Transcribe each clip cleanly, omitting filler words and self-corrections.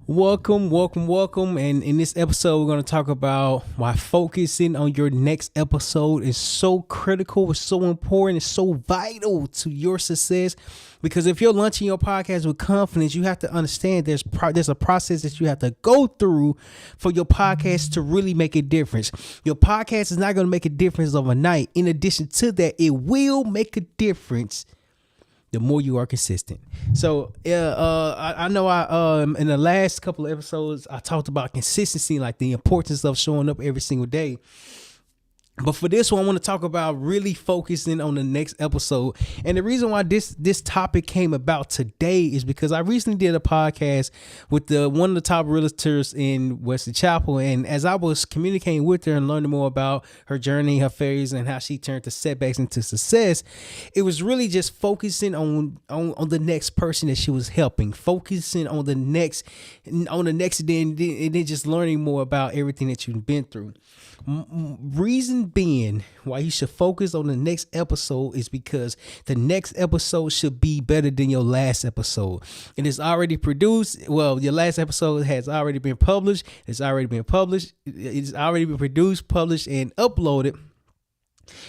Welcome. And in this episode, we're going to talk about why focusing on your next episode is so critical, it's so important, it's so vital to your success. Because if you're launching your podcast with confidence, you have to understand there's a process that you have to go through for your podcast to really make a difference. Your podcast is not going to make a difference overnight. In addition to that, it will make a difference the more you are consistent. So I know in the last couple of episodes I talked about consistency, like the importance of showing up every single day. But for this one, I want to talk about really focusing on the next episode. And the reason why this topic came about today is because I recently did a podcast with one of the top realtors in Wesley Chapel. And as I was communicating with her and learning more about her journey, her failures, and how she turned the setbacks into success, it was really just focusing on the next person that she was helping, focusing on the next, and then just learning more about everything that you've been through. Reason being why you should focus on the next episode is because the next episode should be better than your last episode. It is already produced. Well, your last episode has already been published. It's already been produced, published, and uploaded.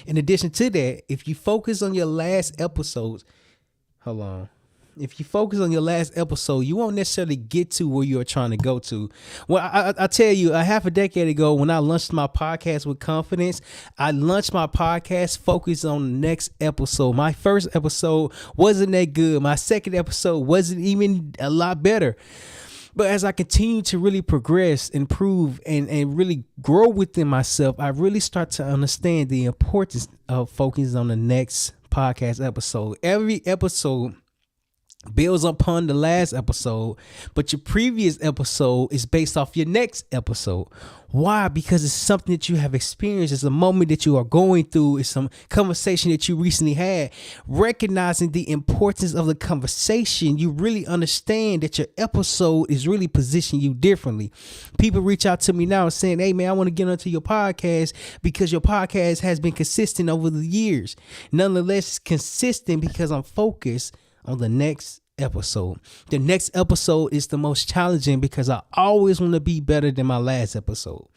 In addition to that, if you focus on your last episodes, if you focus on your last episode, you won't necessarily get to where you're trying to go to. Well, I tell you, a half a decade ago, when I launched my podcast with confidence, I launched my podcast focused on the next episode. My first episode wasn't that good. My second episode wasn't even a lot better. But as I continue to really progress, improve, and really grow within myself, I really start to understand the importance of focusing on the next podcast episode. Every episode builds upon the last episode, but your previous episode is based off your next episode. Why? Because it's something that you have experienced. It's a moment that you are going through. It's some conversation that you recently had. Recognizing the importance of the conversation, you really understand that your episode is really positioning you differently. People reach out to me now saying, "Hey man, I want to get onto your podcast because your podcast has been consistent over the years." Nonetheless, it's consistent because I'm focused on the next episode. The next episode is the most challenging because I always want to be better than my last episode.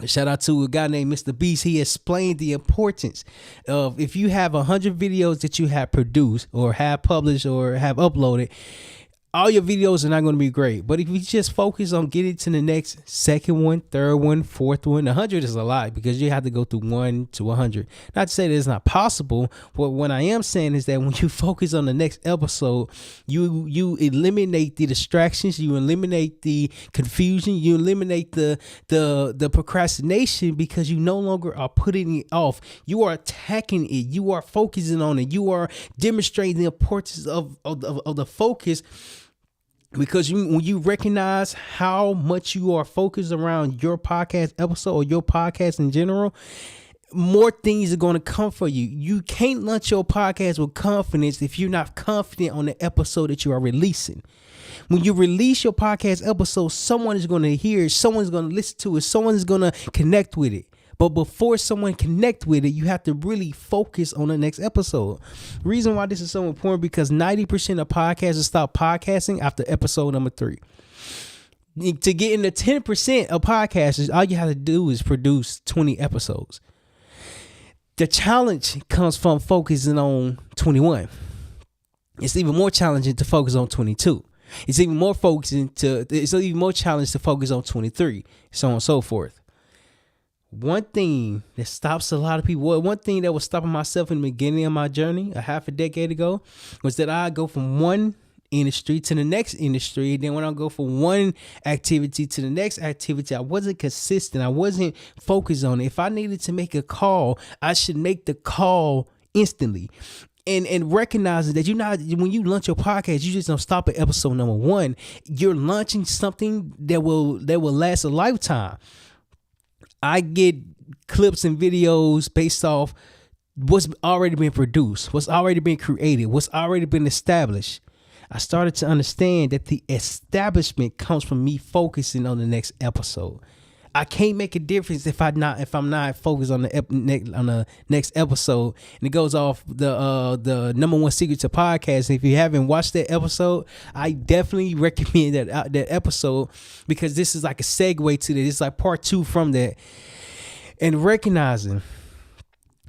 Shout out to a guy named MrBeast. He explained the importance of, if you have 100 videos that you have produced or have published or have uploaded, all your videos are not going to be great. But if you just focus on getting to the next second one, third one, fourth one, 100 is a lot because you have to go through 1 to 100. Not to say that it's not possible, but what I am saying is that when you focus on the next episode, you eliminate the distractions, you eliminate the confusion, you eliminate the procrastination because you no longer are putting it off. You are attacking it. You are focusing on it. You are demonstrating the importance of the focus. Because when you recognize how much you are focused around your podcast episode or your podcast in general, more things are going to come for you. You can't launch your podcast with confidence if you're not confident on the episode that you are releasing. When you release your podcast episode, someone is going to hear it, someone's going to listen to it, someone is going to connect with it. But before someone connect with it, you have to really focus on the next episode. Reason why this is so important, because 90% of podcasters stop podcasting after episode number 3. To get into 10% of podcasters, all you have to do is produce 20 episodes. The challenge comes from focusing on 21. It's even more challenging to focus on 22. It's even more challenging to focus on 23, so on and so forth. One thing that stops a lot of people, one thing that was stopping myself in the beginning of my journey a half a decade ago, was that I go from one industry to the next industry. Then when I go from one activity to the next activity, I wasn't consistent. I wasn't focused on it. If I needed to make a call, I should make the call instantly. And recognizing that when you launch your podcast, you just don't stop at episode number 1. You're launching something that will last a lifetime. I get clips and videos based off what's already been produced, what's already been created, what's already been established. I started to understand that the establishment comes from me focusing on the next episode. I can't make a difference if I'm not focused on the next episode. And it goes off the number one secret to podcast. If you haven't watched that episode, I definitely recommend that episode, because this is like a segue to this. It's like part 2 from that. And recognizing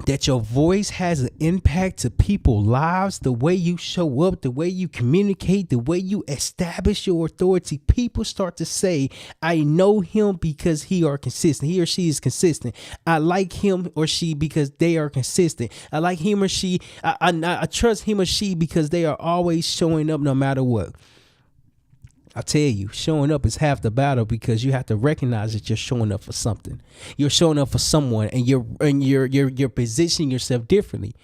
that your voice has an impact to people's lives, the way you show up, the way you communicate, the way you establish your authority. People start to say, I know him because he or she is consistent. I like him or she because they are consistent. I like him or she. I trust him or she because they are always showing up no matter what. I tell you, showing up is half the battle, because you have to recognize that you're showing up for something. You're showing up for someone, and you're positioning yourself differently.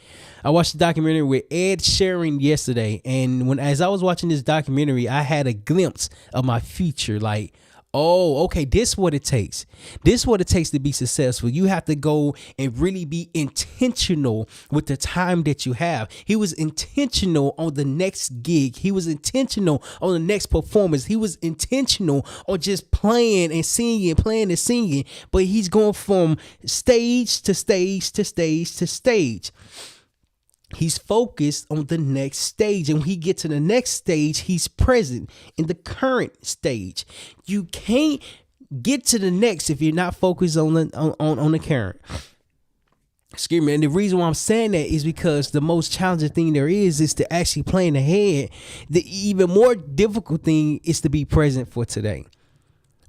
I watched a documentary with Ed Sheeran yesterday, and as I was watching this documentary, I had a glimpse of my future. Like, oh, okay, this is what it takes. This is what it takes to be successful. You have to go and really be intentional with the time that you have. He was intentional on the next gig. He was intentional on the next performance. He was intentional on just playing and singing. But he's going from stage to stage to stage to stage. He's focused on the next stage. And when he gets to the next stage, he's present in the current stage. You can't get to the next if you're not focused on the current. Excuse me. And the reason why I'm saying that is because the most challenging thing there is to actually plan ahead. The even more difficult thing is to be present for today.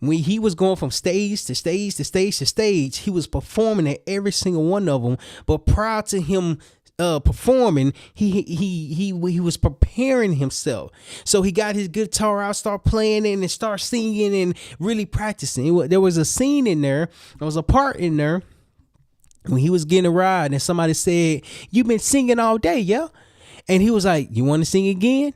When he was going from stage to stage to stage to stage, he was performing at every single one of them. But prior to him performing, he was preparing himself. So he got his guitar out, start playing and start singing and really practicing. There was a scene in there. There was a part in there when he was getting a ride and somebody said, "You've been singing all day, yeah?" And he was like, "You want to sing again?"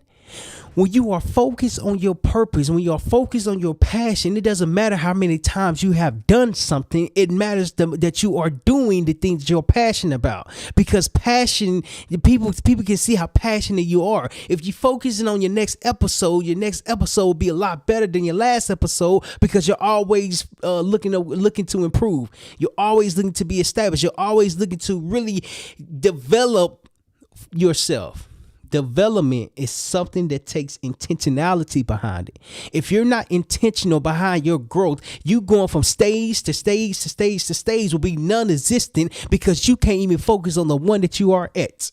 When you are focused on your purpose, when you are focused on your passion, it doesn't matter how many times you have done something. It matters that you are doing the things you're passionate about, because passion, people can see how passionate you are. If you're focusing on your next episode will be a lot better than your last episode, because you're always looking to improve. You're always looking to be established. You're always looking to really develop yourself. Development is something that takes intentionality behind it. If you're not intentional behind your growth, you going from stage to stage to stage to stage will be non-existent, because you can't even focus on the one that you are at.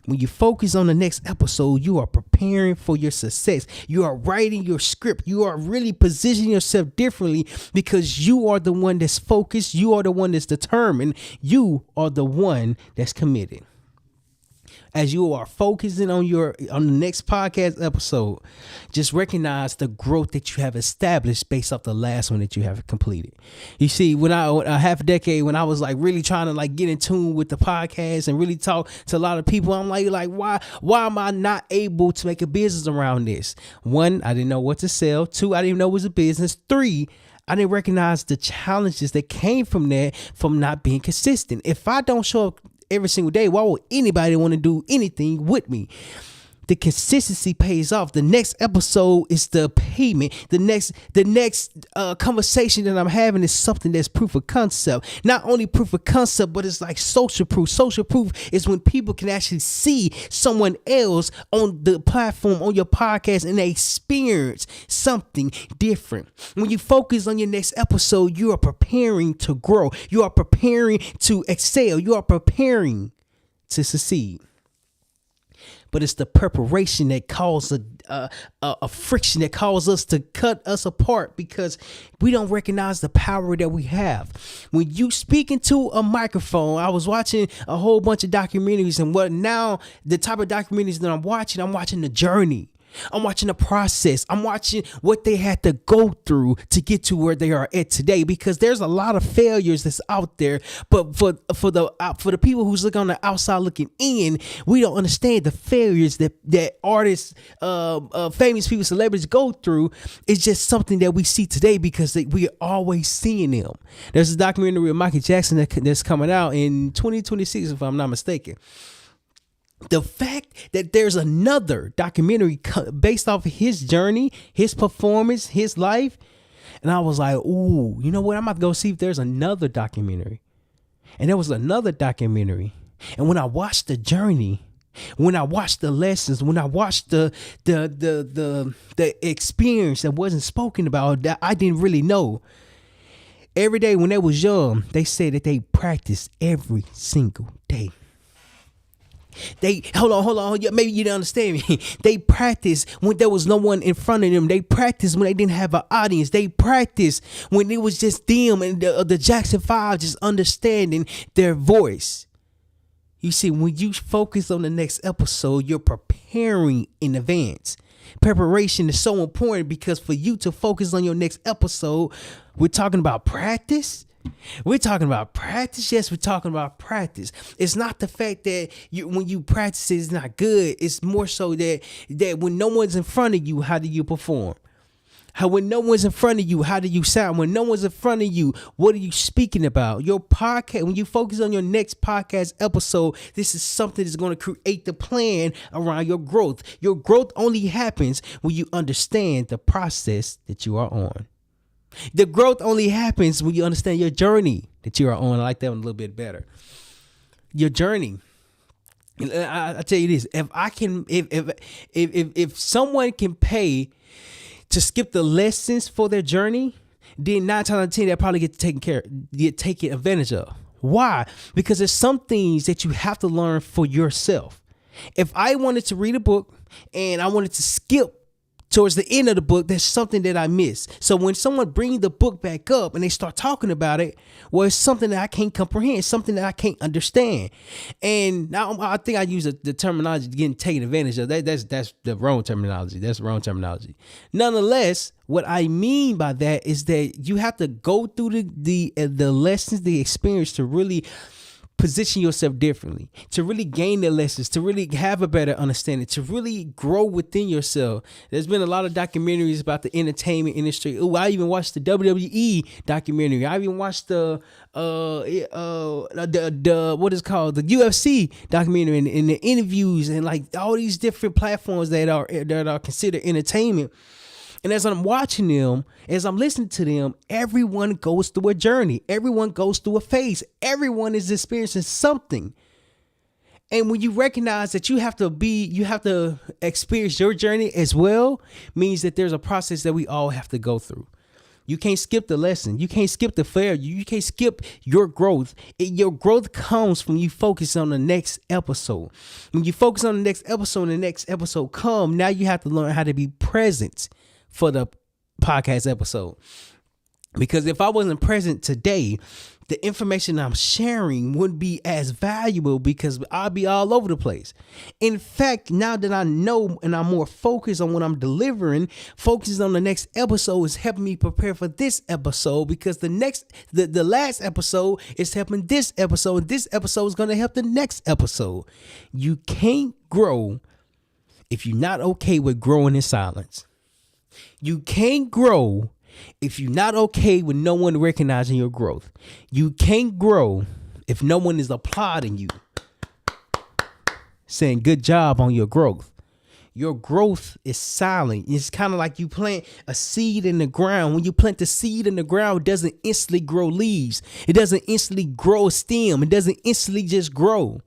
When you focus on the next episode, you are preparing for your success. You are writing your script. You are really positioning yourself differently, because you are the one that's focused. You are the one that's determined. You are the one that's committed. As you are focusing on the next podcast episode, just recognize the growth that you have established based off the last one that you have completed. You see, when a half a decade, when I was like really trying to like get in tune with the podcast and really talk to a lot of people, I'm like, why am I not able to make a business around this? 1, I didn't know what to sell. 2, I didn't even know it was a business. 3, I didn't recognize the challenges that came from that, from not being consistent. If I don't show up every single day, why would anybody want to do anything with me? The consistency pays off. The next episode is the payment. The next conversation that I'm having is something that's proof of concept. Not only proof of concept, but it's like social proof. Social proof is when people can actually see someone else on the platform, on your podcast, and they experience something different. When you focus on your next episode, you are preparing to grow. You are preparing to excel. You are preparing to succeed. But it's the preparation that causes a friction that causes us to cut us apart, because we don't recognize the power that we have. When you speak into a microphone, I was watching a whole bunch of documentaries, and now the type of documentaries that I'm watching the journey. I'm watching the process. I'm watching what they had to go through to get to where they are at today, because there's a lot of failures that's out there. But for the people who's looking on the outside looking in, we don't understand the failures that artists, famous people, celebrities go through. It's just something that we see today because we are always seeing them. There's a documentary with Michael Jackson that's coming out in 2026, if I'm not mistaken. The fact that there's another documentary based off of his journey, his performance, his life, And I was like, ooh, you know what? I'm about to go see if there's another documentary. And there was another documentary. And when I watched the journey, when I watched the lessons, when I watched the experience that wasn't spoken about, that I didn't really know. Every day when they was young, they said that they practiced every single day. They hold on. Maybe you don't understand me. They practiced when there was no one in front of them. They practiced when they didn't have an audience. They practiced when it was just them and the Jackson 5 just understanding their voice. You see, when you focus on the next episode, you're preparing in advance. Preparation is so important because for you to focus on your next episode, we're talking about practice. We're talking about practice. Yes, we're talking about practice. It's not the fact that when you practice it's not good. It's more so that when no one's in front of you, how do you perform? When no one's in front of you, how do you sound? When no one's in front of you, what are you speaking about? Your podcast, when you focus on your next podcast episode, this is something that's going to create the plan around your growth. Your growth only happens when you understand the process that you are on. The growth only happens when you understand your journey that you are on. I like that one a little bit better. Your journey. I tell you this: if someone can pay to skip the lessons for their journey, then 9 times out of 10 they'll probably get taken advantage of. Why? Because there's some things that you have to learn for yourself. If I wanted to read a book and I wanted to skip towards the end of the book, there's something that I missed. So when someone brings the book back up and they start talking about it, well, it's something that I can't comprehend, something that I can't understand. And now I think I use the terminology getting taken advantage of. That's the wrong terminology. That's the wrong terminology. Nonetheless, what I mean by that is that you have to go through the lessons, the experience to really position yourself differently, to really gain the lessons, to really have a better understanding, to really grow within yourself. There's been a lot of documentaries about the entertainment industry. Oh, I even watched the WWE documentary. I even watched the what is called the UFC documentary and the interviews and like all these different platforms that are considered entertainment. And as I'm watching them, as I'm listening to them, everyone goes through a journey. Everyone goes through a phase. Everyone is experiencing something. And when you recognize that you have to experience your journey as well, means that there's a process that we all have to go through. You can't skip the lesson. You can't skip the failure. You can't skip your growth. Your growth comes when you focus on the next episode. When you focus on the next episode come, now you have to learn how to be present for the podcast episode. Because if I wasn't present today, the information I'm sharing wouldn't be as valuable because I'll be all over the place. In fact, now that I know and I'm more focused on what I'm delivering, focusing on the next episode is helping me prepare for this episode because the last episode is helping this episode. And this episode is going to help the next episode. You can't grow if you're not okay with growing in silence. You can't grow if you're not okay with no one recognizing your growth. You can't grow if no one is applauding you, saying good job on your growth. Your growth is silent. It's kind of like you plant a seed in the ground. When you plant the seed in the ground, it doesn't instantly grow leaves. It doesn't instantly grow a stem. It doesn't instantly just grow.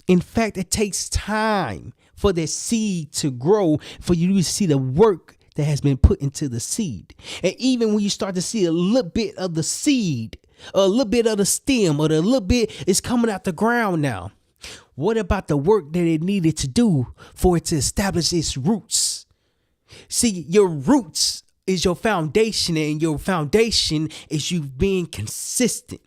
In fact, it takes time for that seed to grow, for you to see the work that has been put into the seed. And even when you start to see a little bit of the seed, a little bit of the stem, or the little bit is coming out the ground now, what about the work that it needed to do for it to establish its roots? See, your roots is your foundation, and your foundation is you being consistent.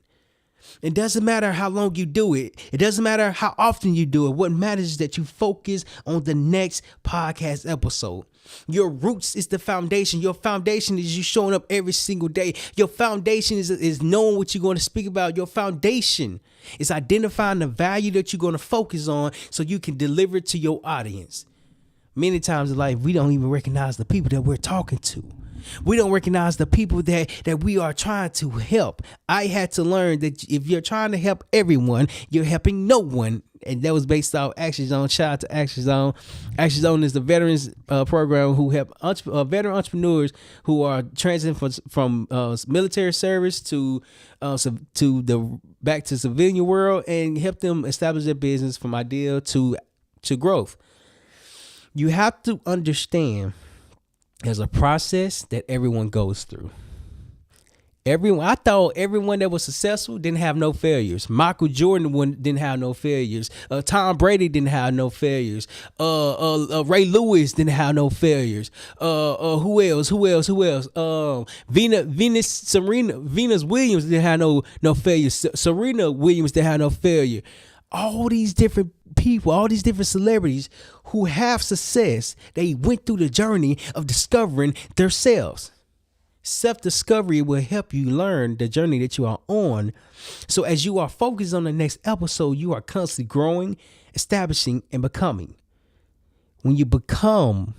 It doesn't matter how long you do it. It doesn't matter how often you do it. What matters is that you focus on the next podcast episode. Your roots is the foundation. Your foundation is you showing up every single day. Your foundation is knowing what you're going to speak about. Your foundation is identifying the value that you're going to focus on so you can deliver it to your audience. Many times in life, we don't even recognize the people that we're talking to. We don't recognize the people that we are trying to help. I had to learn that if you're trying to help everyone, you're helping no one. And that was based off Action Zone. Shout out to Action Zone. Action Zone is the veterans program who help veteran entrepreneurs who are transitioning from military service to the back to civilian world and help them establish their business from idea to growth. You have to understand there's a process that everyone goes through. I thought everyone that was successful didn't have no failures. Michael Jordan didn't have no failures. Tom Brady didn't have no failures. Ray Lewis didn't have no failures. Who else? Venus Williams didn't have no failures. Serena Williams didn't have no failure. All these different people, all these different celebrities who have success, they went through the journey of discovering themselves. Self-discovery will help you learn the journey that you are on. So as you are focused on the next episode, you are constantly growing, establishing, and becoming. When you become,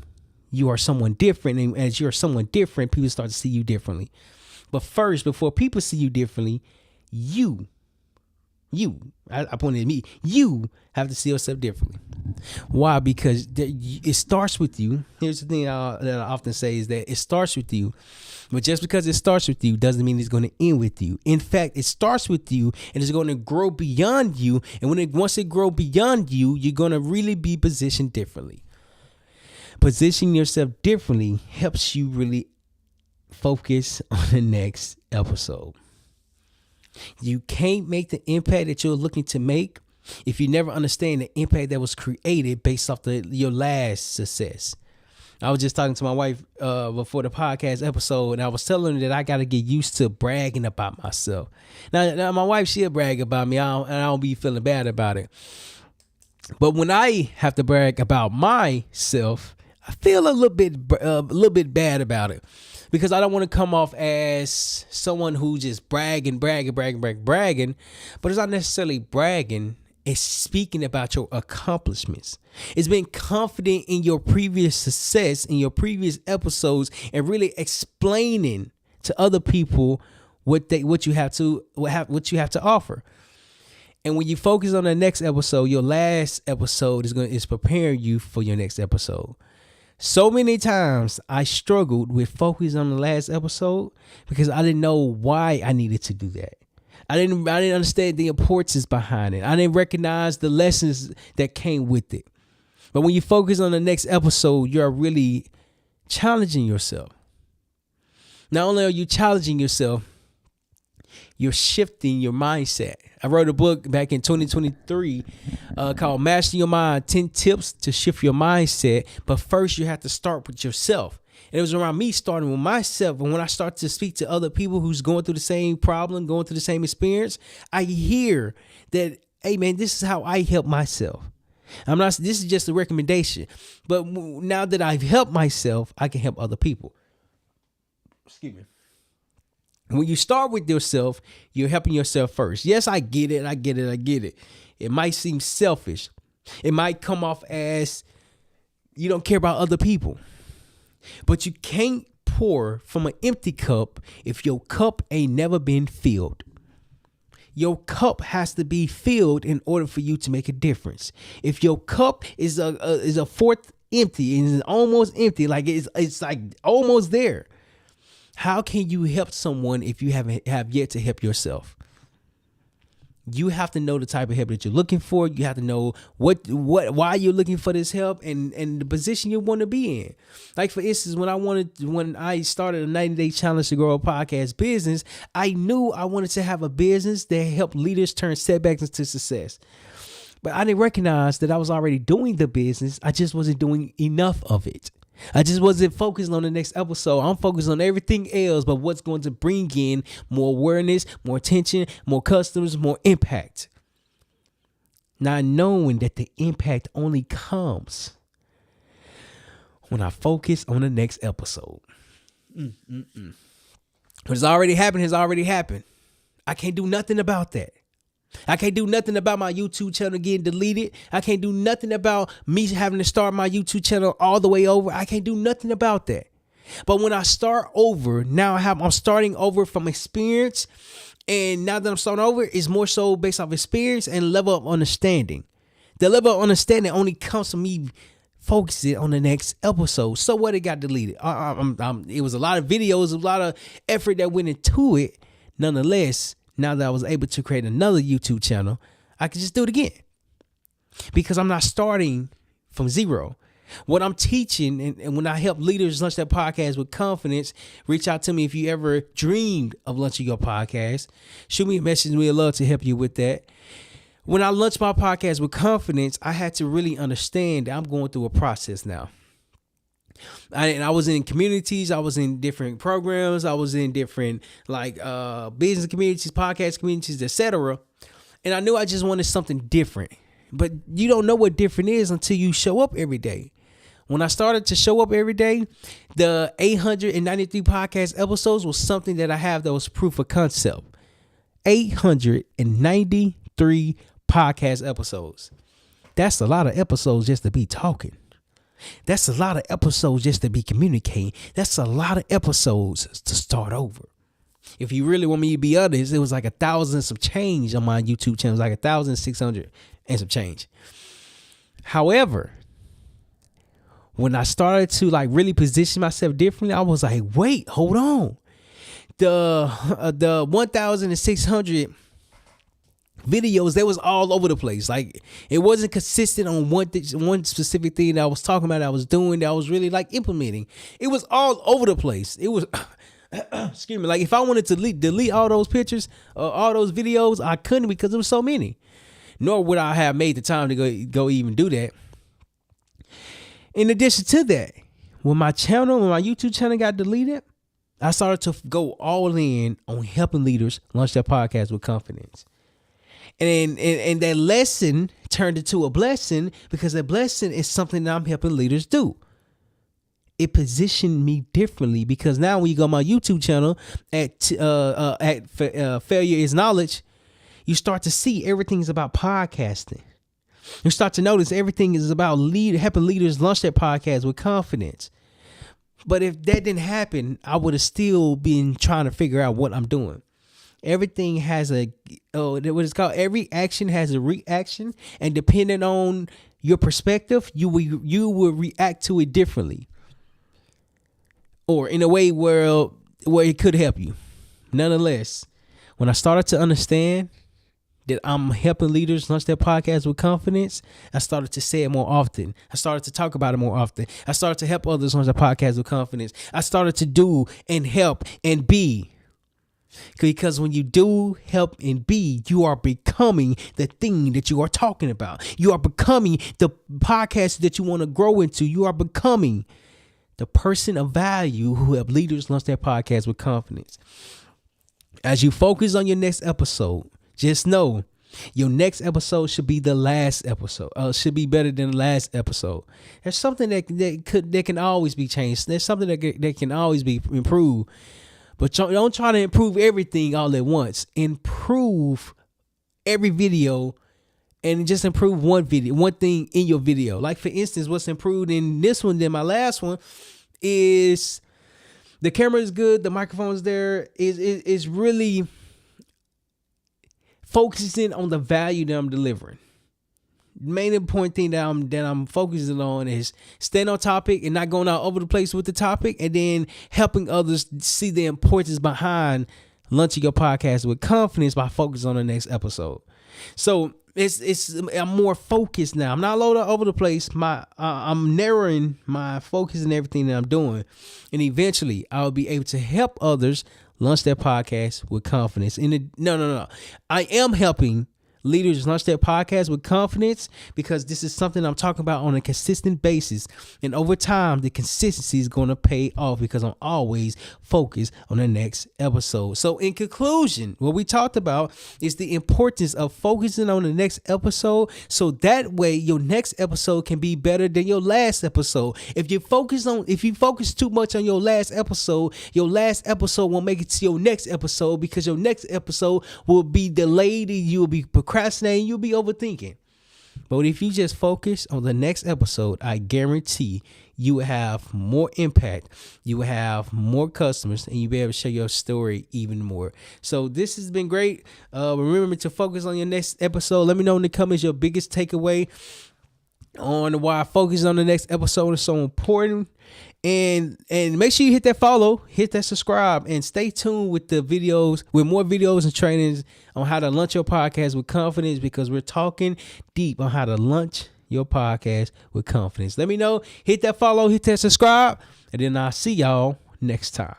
you are someone different. And as you're someone different, people start to see you differently. But first, before people see you differently, I pointed at me, you have to see yourself differently. Why? Because it starts with you. Here's the thing that I often say is that it starts with you. But just because it starts with you doesn't mean it's going to end with you. In fact, it starts with you and it's going to grow beyond you. And once it grows beyond you, you're going to really be positioned differently. Positioning yourself differently helps you really focus on the next episode. You can't make the impact that you're looking to make if you never understand the impact that was created based off your last success. I was just talking to my wife before the podcast episode, and I was telling her that I got to get used to bragging about myself. Now my wife, she'll brag about me, and I don't be feeling bad about it. But when I have to brag about myself, I feel a little bit bad about it. Because I don't want to come off as someone who just bragging. But it's not necessarily bragging. It's speaking about your accomplishments. It's being confident in your previous success, in your previous episodes, and really explaining to other people what you have to offer. And when you focus on the next episode, your last episode is preparing you for your next episode. So many times I struggled with focusing on the last episode because I didn't know why I needed to do that. I didn't understand the importance behind it. I didn't recognize the lessons that came with it. But when you focus on the next episode, you're really challenging yourself. Not only are you challenging yourself, you're shifting your mindset. I wrote a book back in 2023 called Master Your Mind, 10 Tips to Shift Your Mindset. But first, you have to start with yourself. And it was around me starting with myself. And when I start to speak to other people who's going through the same problem, going through the same experience, I hear that, hey, man, this is how I help myself. This is just a recommendation. But now that I've helped myself, I can help other people. Excuse me. When you start with yourself, you're helping yourself first. Yes, I get it. It might seem selfish. It might come off as you don't care about other people. But you can't pour from an empty cup if your cup ain't never been filled. Your cup has to be filled in order for you to make a difference. If your cup is a fourth empty and is almost empty, like it's like almost there, how can you help someone if you have yet to help yourself? You have to know the type of help that you're looking for. You have to know why you're looking for this help and the position you want to be in. Like, for instance, when I started a 90-day challenge to grow a podcast business, I knew I wanted to have a business that helped leaders turn setbacks into success. But I didn't recognize that I was already doing the business. I just wasn't doing enough of it. I just wasn't focused on the next episode. I'm focused on everything else but what's going to bring in more awareness, more attention, more customers, more impact. Not knowing that the impact only comes when I focus on the next episode. What's already happened. I can't do nothing about that. I can't do nothing about my YouTube channel getting deleted. I can't do nothing about me having to start my YouTube channel all the way over. I can't do nothing about that. But when I start over, I'm starting over from experience. And now that I'm starting over, it's more so based off experience and level of understanding. The level of understanding only comes from me focusing on the next episode. So what, it got deleted. It was a lot of videos, a lot of effort that went into it. Nonetheless, now that I was able to create another YouTube channel, I can just do it again. Because I'm not starting from zero. What I'm teaching, and when I help leaders launch their podcast with confidence, reach out to me if you ever dreamed of launching your podcast. Shoot me a message. We'd love to help you with that. When I launched my podcast with confidence, I had to really understand that I'm going through a process now. I was in communities, I was in different programs, I was in different business communities, podcast communities, etc. And I knew I just wanted something different. But you don't know what different is until you show up every day. When I started to show up every day, the 893 podcast episodes was something that I have that was proof of concept. 893 podcast episodes. That's a lot of episodes just to be talking. That's a lot of episodes just to be communicating. That's a lot of episodes to start over. If you really want me to be honest, it was like 1,000 some change on my YouTube channel. It was like 1,600 and some change. However, when I started to really position myself differently, I was like, wait, hold on. The 1,600 videos, they was all over the place. Like, it wasn't consistent on one specific thing that I was talking about, that I was doing, that I was really implementing. It was all over the place. It was excuse me, if I wanted to delete all those pictures, all those videos, I couldn't, because there was so many. Nor would I have made the time to go even do that. In addition to that, when my YouTube channel got deleted, I started to go all in on helping leaders launch their podcast with confidence. And that lesson turned into a blessing, because that blessing is something that I'm helping leaders do. It positioned me differently, because now when you go on my YouTube channel at Failure is Knowledge, you start to see everything's about podcasting. You start to notice everything is about helping leaders launch their podcast with confidence. But if that didn't happen, I would have still been trying to figure out what I'm doing. Everything has what it's called. Every action has a reaction, and depending on your perspective, you will react to it differently, or in a way where it could help you. Nonetheless, when I started to understand that I'm helping leaders launch their podcast with confidence, I started to say it more often. I started to talk about it more often. I started to help others launch their podcast with confidence. I started to do and help and be. Because when you do, help, and be, you are becoming the thing that you are talking about. You are becoming the podcast that you want to grow into. You are becoming the person of value who help leaders launch their podcast with confidence. As you focus on your next episode, just know your next episode should be the last episode. Should be better than the last episode. There's something that can always be changed. There's something that can always be improved. But don't try to improve everything all at once. Improve every video, and just improve one thing in your video. Like, for instance, what's improved in this one than my last one is the camera is good, the microphone is there. Is really focusing on the value that I'm delivering. The main important thing that I'm focusing on is staying on topic and not going all over the place with the topic, and then helping others see the importance behind launching your podcast with confidence by focusing on the next episode. So I'm more focused now. I'm not all over the place. I'm narrowing my focus and everything that I'm doing, and eventually I'll be able to help others launch their podcast with confidence. No. I am helping leaders launch their podcast with confidence, because this is something I'm talking about on a consistent basis. And over time, the consistency is going to pay off, because I'm always focused on the next episode. So in conclusion, what we talked about is the importance of focusing on the next episode, so that way your next episode can be better than your last episode. If you focus too much on your last episode won't make it to your next episode, because your next episode will be delayed, and you will be procrastinating, you'll be overthinking. But if you just focus on the next episode, I guarantee you will have more impact, you will have more customers, and you'll be able to share your story even more. So this has been great. Remember to focus on your next episode. Let me know in the comments your biggest takeaway on why focus on the next episode is so important. And make sure you hit that follow, hit that subscribe, and stay tuned with the videos, with more videos and trainings on how to launch your podcast with confidence, because we're talking deep on how to launch your podcast with confidence. Let me know, hit that follow, hit that subscribe, and then I'll see y'all next time.